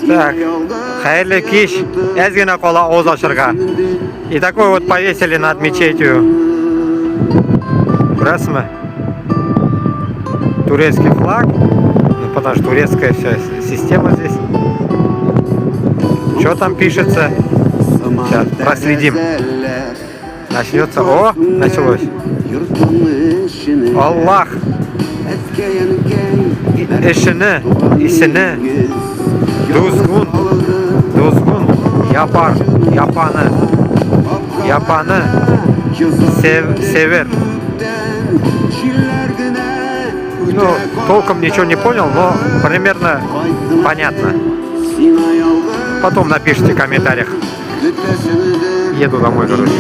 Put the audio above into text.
Так, хайрлы киш, әзгене кола оз ашырға. И такой вот повесили над мечетью. Красиво. Турецкий флаг. Ну, потому что турецкая вся система здесь. Что там пишется? Сейчас проследим. Начнется. О, началось. Аллах. Эшini, исini. Duzgun. Yapar. Yapanı. Sever. Ну, толком ничего не понял, но примерно понятно. Потом напишите в комментариях. Еду домой, короче.